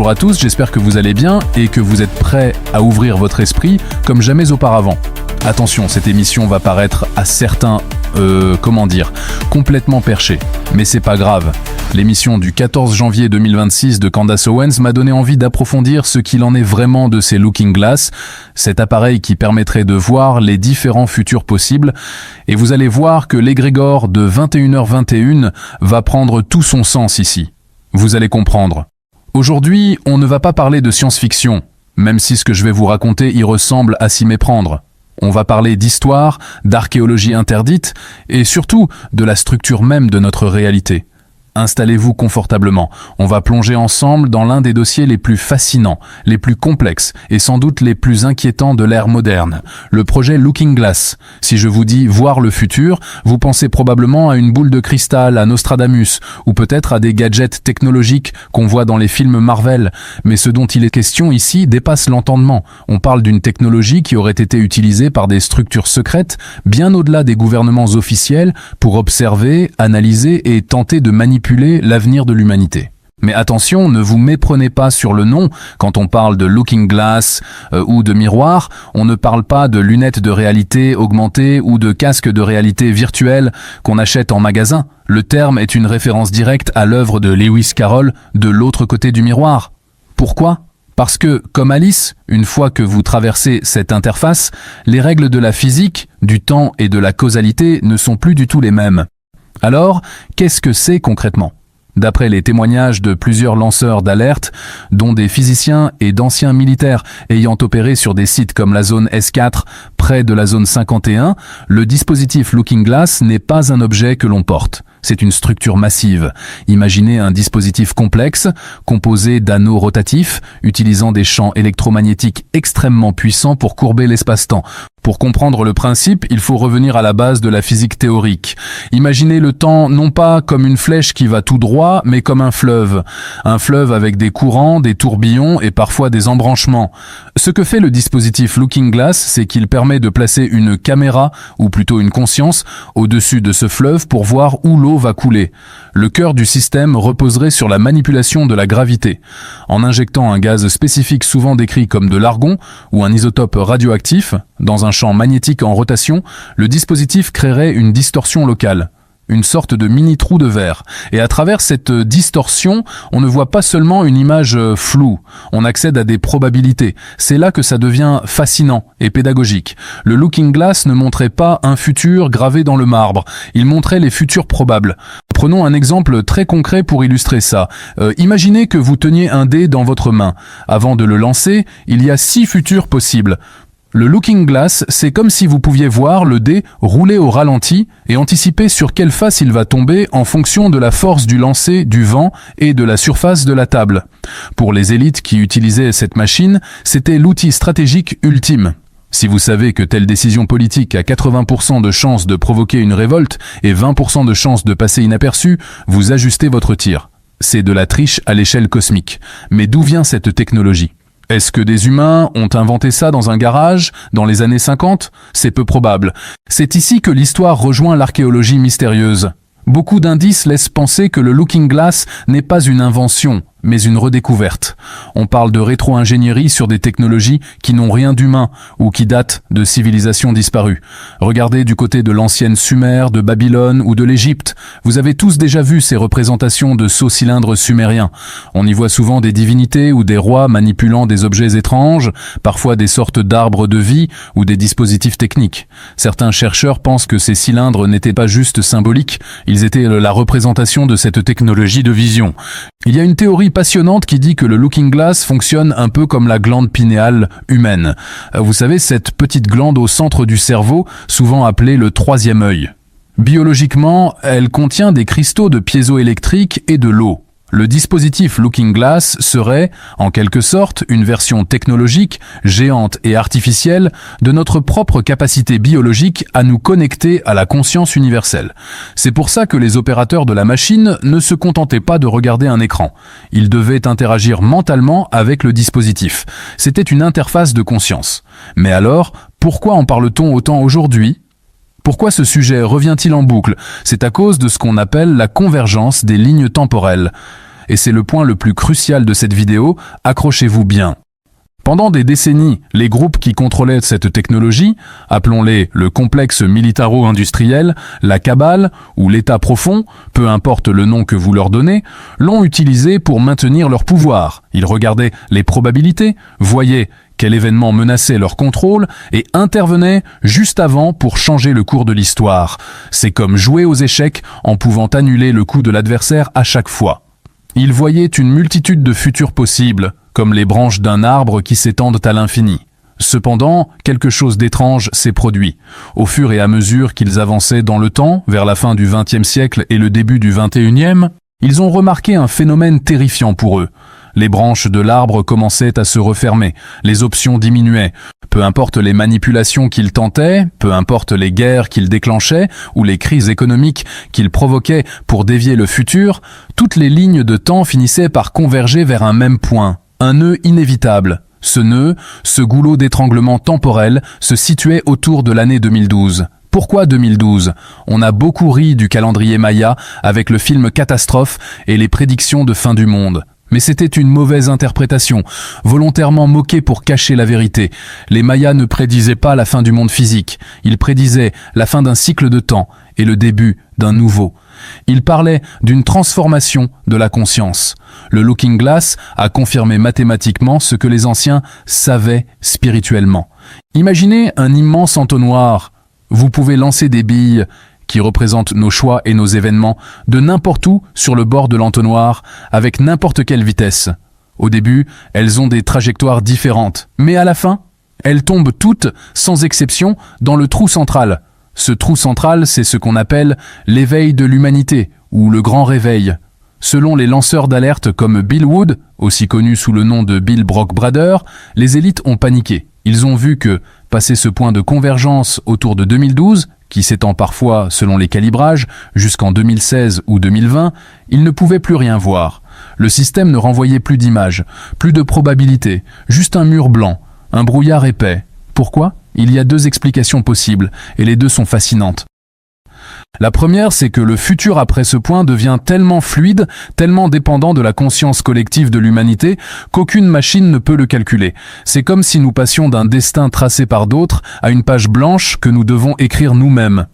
Bonjour à tous, j'espère que vous allez bien et que vous êtes prêts à ouvrir votre esprit comme jamais auparavant. Attention, cette émission va paraître à certains, complètement perchée. Mais c'est pas grave. L'émission du 14 janvier 2026 de Candace Owens m'a donné envie d'approfondir ce qu'il en est vraiment de ces Looking Glass, cet appareil qui permettrait de voir les différents futurs possibles. Et vous allez voir que l'égrégore de 21h21 va prendre tout son sens ici. Vous allez comprendre. Aujourd'hui, on ne va pas parler de science-fiction, même si ce que je vais vous raconter y ressemble à s'y méprendre. On va parler d'histoire, d'archéologie interdite et surtout de la structure même de notre réalité. Installez-vous confortablement. On va plonger ensemble dans l'un des dossiers les plus fascinants, les plus complexes et sans doute les plus inquiétants de l'ère moderne, le projet Looking Glass. Si je vous dis voir le futur, vous pensez probablement à une boule de cristal, à Nostradamus, ou peut-être à des gadgets technologiques qu'on voit dans les films Marvel. Mais ce dont il est question ici dépasse l'entendement. On parle d'une technologie qui aurait été utilisée par des structures secrètes, bien au-delà des gouvernements officiels, pour observer, analyser et tenter de manipuler l'avenir de l'humanité. Mais attention, ne vous méprenez pas sur le nom. Quand on parle de Looking Glass ou de miroir, on ne parle pas de lunettes de réalité augmentée ou de casques de réalité virtuelle qu'on achète en magasin. Le terme est une référence directe à l'œuvre de Lewis Carroll, De l'autre côté du miroir. Pourquoi ? Parce que, comme Alice, une fois que vous traversez cette interface, les règles de la physique, du temps et de la causalité ne sont plus du tout les mêmes. Alors, qu'est-ce que c'est concrètement ? D'après les témoignages de plusieurs lanceurs d'alerte, dont des physiciens et d'anciens militaires ayant opéré sur des sites comme la zone S4, près de la zone 51, le dispositif Looking Glass n'est pas un objet que l'on porte. C'est une structure massive. Imaginez un dispositif complexe, composé d'anneaux rotatifs, utilisant des champs électromagnétiques extrêmement puissants pour courber l'espace-temps. Pour comprendre le principe, il faut revenir à la base de la physique théorique. Imaginez le temps non pas comme une flèche qui va tout droit, mais comme un fleuve. Un fleuve avec des courants, des tourbillons et parfois des embranchements. Ce que fait le dispositif Looking Glass, c'est qu'il permet de placer une caméra, ou plutôt une conscience, au-dessus de ce fleuve pour voir où l'eau va couler. Le cœur du système reposerait sur la manipulation de la gravité. En injectant un gaz spécifique souvent décrit comme de l'argon ou un isotope radioactif, dans un champ magnétique en rotation, le dispositif créerait une distorsion locale, une sorte de mini-trou de verre. Et à travers cette distorsion, on ne voit pas seulement une image floue, on accède à des probabilités. C'est là que ça devient fascinant et pédagogique. Le Looking Glass ne montrait pas un futur gravé dans le marbre, il montrait les futurs probables. Prenons un exemple très concret pour illustrer ça. Imaginez que vous teniez un dé dans votre main. Avant de le lancer, il y a 6 futurs possibles. Le Looking Glass, c'est comme si vous pouviez voir le dé rouler au ralenti et anticiper sur quelle face il va tomber en fonction de la force du lancer, du vent et de la surface de la table. Pour les élites qui utilisaient cette machine, c'était l'outil stratégique ultime. Si vous savez que telle décision politique a 80% de chances de provoquer une révolte et 20% de chances de passer inaperçue, vous ajustez votre tir. C'est de la triche à l'échelle cosmique. Mais d'où vient cette technologie ? Est-ce que des humains ont inventé ça dans un garage, dans les années 50 ? C'est peu probable. C'est ici que l'histoire rejoint l'archéologie mystérieuse. Beaucoup d'indices laissent penser que le Looking Glass n'est pas une invention, mais une redécouverte. On parle de rétro-ingénierie sur des technologies qui n'ont rien d'humain ou qui datent de civilisations disparues. Regardez du côté de l'ancienne Sumer, de Babylone ou de l'Égypte. Vous avez tous déjà vu ces représentations de sceaux cylindres sumériens. On y voit souvent des divinités ou des rois manipulant des objets étranges, parfois des sortes d'arbres de vie ou des dispositifs techniques. Certains chercheurs pensent que ces cylindres n'étaient pas juste symboliques, ils étaient la représentation de cette technologie de vision. Il y a une théorie passionnante qui dit que le Looking Glass fonctionne un peu comme la glande pinéale humaine. Vous savez, cette petite glande au centre du cerveau, souvent appelée le troisième œil. Biologiquement, elle contient des cristaux de piézoélectrique et de l'eau. Le dispositif Looking Glass serait, en quelque sorte, une version technologique, géante et artificielle de notre propre capacité biologique à nous connecter à la conscience universelle. C'est pour ça que les opérateurs de la machine ne se contentaient pas de regarder un écran. Ils devaient interagir mentalement avec le dispositif. C'était une interface de conscience. Mais alors, pourquoi en parle-t-on autant aujourd'hui ? Pourquoi ce sujet revient-il en boucle ? C'est à cause de ce qu'on appelle la convergence des lignes temporelles. et c'est le point le plus crucial de cette vidéo, accrochez-vous bien. Pendant des décennies, les groupes qui contrôlaient cette technologie, appelons-les le complexe militaro-industriel, la cabale ou l'État profond, peu importe le nom que vous leur donnez, l'ont utilisé pour maintenir leur pouvoir. Ils regardaient les probabilités, voyaient quel événement menaçait leur contrôle et intervenaient juste avant pour changer le cours de l'histoire. C'est comme jouer aux échecs en pouvant annuler le coup de l'adversaire à chaque fois. Ils voyaient une multitude de futurs possibles, comme les branches d'un arbre qui s'étendent à l'infini. Cependant, quelque chose d'étrange s'est produit. Au fur et à mesure qu'ils avançaient dans le temps, vers la fin du XXe siècle et le début du XXIe, ils ont remarqué un phénomène terrifiant pour eux. Les branches de l'arbre commençaient à se refermer, les options diminuaient. Peu importe les manipulations qu'ils tentaient, peu importe les guerres qu'ils déclenchaient ou les crises économiques qu'ils provoquaient pour dévier le futur, toutes les lignes de temps finissaient par converger vers un même point, un nœud inévitable. Ce nœud, ce goulot d'étranglement temporel, se situait autour de l'année 2012. Pourquoi 2012 ? On a beaucoup ri du calendrier Maya avec le film Catastrophe et les prédictions de fin du monde. Mais c'était une mauvaise interprétation, volontairement moquée pour cacher la vérité. Les Mayas ne prédisaient pas la fin du monde physique, ils prédisaient la fin d'un cycle de temps et le début d'un nouveau. Ils parlaient d'une transformation de la conscience. Le Looking Glass a confirmé mathématiquement ce que les anciens savaient spirituellement. Imaginez un immense entonnoir. Vous pouvez lancer des billes qui représentent nos choix et nos événements, de n'importe où sur le bord de l'entonnoir, avec n'importe quelle vitesse. Au début, elles ont des trajectoires différentes, mais à la fin, elles tombent toutes, sans exception, dans le trou central. Ce trou central, c'est ce qu'on appelle l'éveil de l'humanité, ou le grand réveil. Selon les lanceurs d'alerte comme Bill Wood, aussi connu sous le nom de Bill Brockbrader, les élites ont paniqué. Ils ont vu que, passé ce point de convergence autour de 2012, qui s'étend parfois, selon les calibrages, jusqu'en 2016 ou 2020, ils ne pouvaient plus rien voir. Le système ne renvoyait plus d'images, plus de probabilités, juste un mur blanc, un brouillard épais. Pourquoi ? Il y a deux explications possibles, et les deux sont fascinantes. La première, c'est que le futur après ce point devient tellement fluide, tellement dépendant de la conscience collective de l'humanité, qu'aucune machine ne peut le calculer. C'est comme si nous passions d'un destin tracé par d'autres à une page blanche que nous devons écrire nous-mêmes.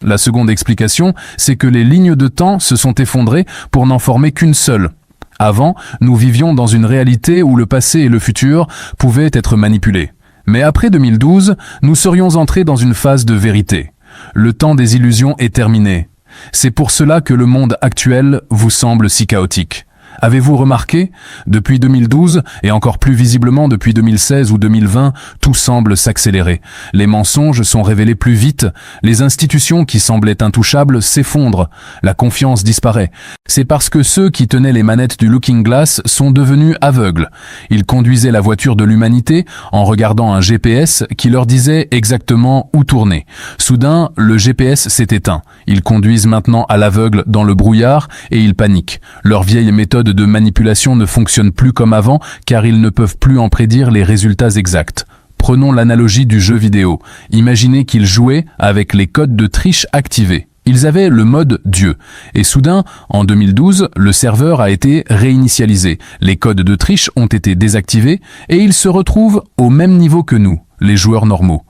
La seconde explication, c'est que les lignes de temps se sont effondrées pour n'en former qu'une seule. Avant, nous vivions dans une réalité où le passé et le futur pouvaient être manipulés. Mais après 2012, nous serions entrés dans une phase de vérité. Le temps des illusions est terminé. C'est pour cela que le monde actuel vous semble si chaotique. Avez-vous remarqué ? Depuis 2012, et encore plus visiblement depuis 2016 ou 2020, tout semble s'accélérer. Les mensonges sont révélés plus vite, les institutions qui semblaient intouchables s'effondrent, la confiance disparaît. C'est parce que ceux qui tenaient les manettes du Looking Glass sont devenus aveugles. Ils conduisaient la voiture de l'humanité en regardant un GPS qui leur disait exactement où tourner. Soudain, le GPS s'est éteint. Ils conduisent maintenant à l'aveugle dans le brouillard et ils paniquent. Leur vieille méthode de manipulation ne fonctionne plus comme avant car ils ne peuvent plus en prédire les résultats exacts. Prenons l'analogie du jeu vidéo. Imaginez qu'ils jouaient avec les codes de triche activés. Ils avaient le mode Dieu. Et soudain, en 2012, le serveur a été réinitialisé. Les codes de triche ont été désactivés et ils se retrouvent au même niveau que nous, les joueurs normaux.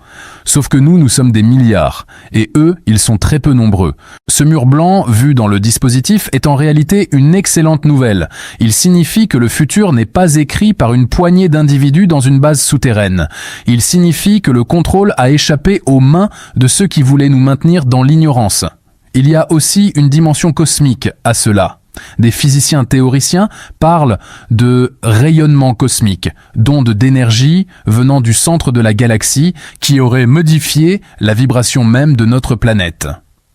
Sauf que nous sommes des milliards, et eux, ils sont très peu nombreux. Ce mur blanc, vu dans le dispositif, est en réalité une excellente nouvelle. Il signifie que le futur n'est pas écrit par une poignée d'individus dans une base souterraine. Il signifie que le contrôle a échappé aux mains de ceux qui voulaient nous maintenir dans l'ignorance. Il y a aussi une dimension cosmique à cela. Des physiciens théoriciens parlent de rayonnement cosmique, d'ondes d'énergie venant du centre de la galaxie qui auraient modifié la vibration même de notre planète.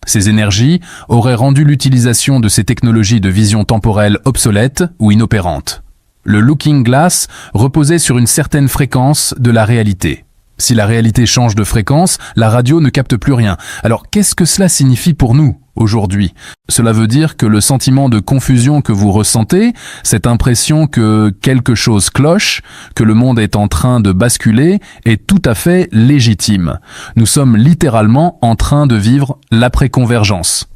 Ces énergies auraient rendu l'utilisation de ces technologies de vision temporelle obsolètes ou inopérantes. Le Looking Glass reposait sur une certaine fréquence de la réalité. Si la réalité change de fréquence, la radio ne capte plus rien. Alors qu'est-ce que cela signifie pour nous aujourd'hui ? Cela veut dire que le sentiment de confusion que vous ressentez, cette impression que quelque chose cloche, que le monde est en train de basculer, est tout à fait légitime. Nous sommes littéralement en train de vivre l'après-convergence.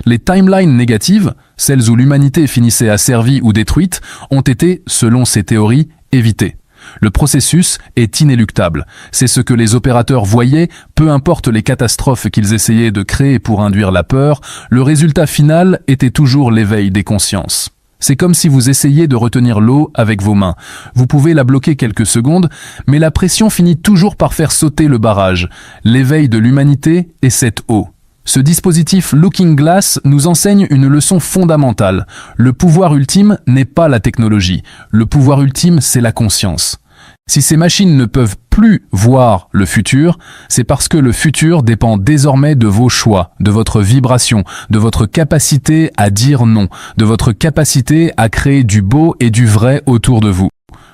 Les timelines négatives, celles où l'humanité finissait asservie ou détruite, ont été, selon ces théories, évitées. Le processus est inéluctable. C'est ce que les opérateurs voyaient, peu importe les catastrophes qu'ils essayaient de créer pour induire la peur, le résultat final était toujours l'éveil des consciences. C'est comme si vous essayiez de retenir l'eau avec vos mains. Vous pouvez la bloquer quelques secondes, mais la pression finit toujours par faire sauter le barrage. L'éveil de l'humanité est cette eau. Ce dispositif Looking Glass nous enseigne une leçon fondamentale. Le pouvoir ultime n'est pas la technologie. Le pouvoir ultime, c'est la conscience. Si ces machines ne peuvent plus voir le futur, c'est parce que le futur dépend désormais de vos choix, de votre vibration, de votre capacité à dire non, de votre capacité à créer du beau et du vrai autour de vous.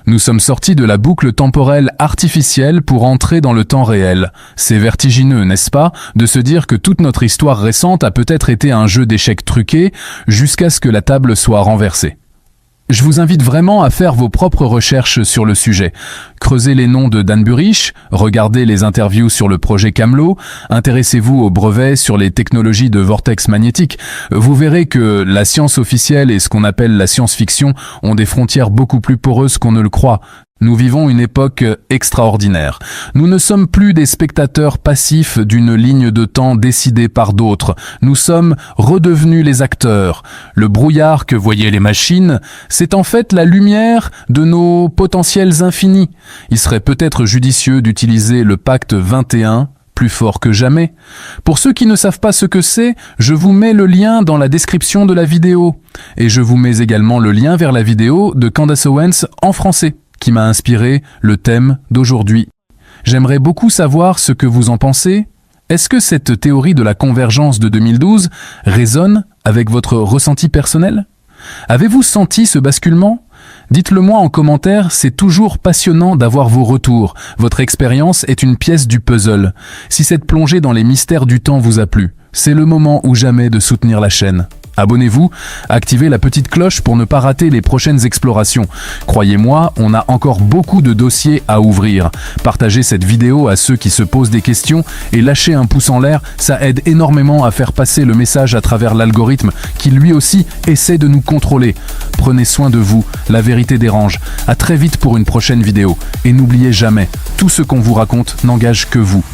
Nous sommes sortis de la boucle temporelle artificielle pour entrer dans le temps réel. C'est vertigineux, n'est-ce pas, de se dire que toute notre histoire récente a peut-être été un jeu d'échecs truqué jusqu'à ce que la table soit renversée. Je vous invite vraiment à faire vos propres recherches sur le sujet. Creusez les noms de Dan Burich, regardez les interviews sur le projet Camelot, intéressez-vous aux brevets sur les technologies de vortex magnétique. Vous verrez que la science officielle et ce qu'on appelle la science-fiction ont des frontières beaucoup plus poreuses qu'on ne le croit. Nous vivons une époque extraordinaire. Nous ne sommes plus des spectateurs passifs d'une ligne de temps décidée par d'autres. Nous sommes redevenus les acteurs. Le brouillard que voyaient les machines, c'est en fait la lumière de nos potentiels infinis. Il serait peut-être judicieux d'utiliser le pacte 21, plus fort que jamais. Pour ceux qui ne savent pas ce que c'est, je vous mets le lien dans la description de la vidéo. Et je vous mets également le lien vers la vidéo de Candace Owens en français, qui m'a inspiré le thème d'aujourd'hui. J'aimerais beaucoup savoir ce que vous en pensez. Est-ce que cette théorie de la convergence de 2012 résonne avec votre ressenti personnel? Avez-vous senti ce basculement? Dites-le moi en commentaire, c'est toujours passionnant d'avoir vos retours. Votre expérience est une pièce du puzzle. Si cette plongée dans les mystères du temps vous a plu, c'est le moment ou jamais de soutenir la chaîne. Abonnez-vous, activez la petite cloche pour ne pas rater les prochaines explorations. Croyez-moi, on a encore beaucoup de dossiers à ouvrir. Partagez cette vidéo à ceux qui se posent des questions et lâchez un pouce en l'air, ça aide énormément à faire passer le message à travers l'algorithme qui lui aussi essaie de nous contrôler. Prenez soin de vous, la vérité dérange. À très vite pour une prochaine vidéo. Et n'oubliez jamais, tout ce qu'on vous raconte n'engage que vous.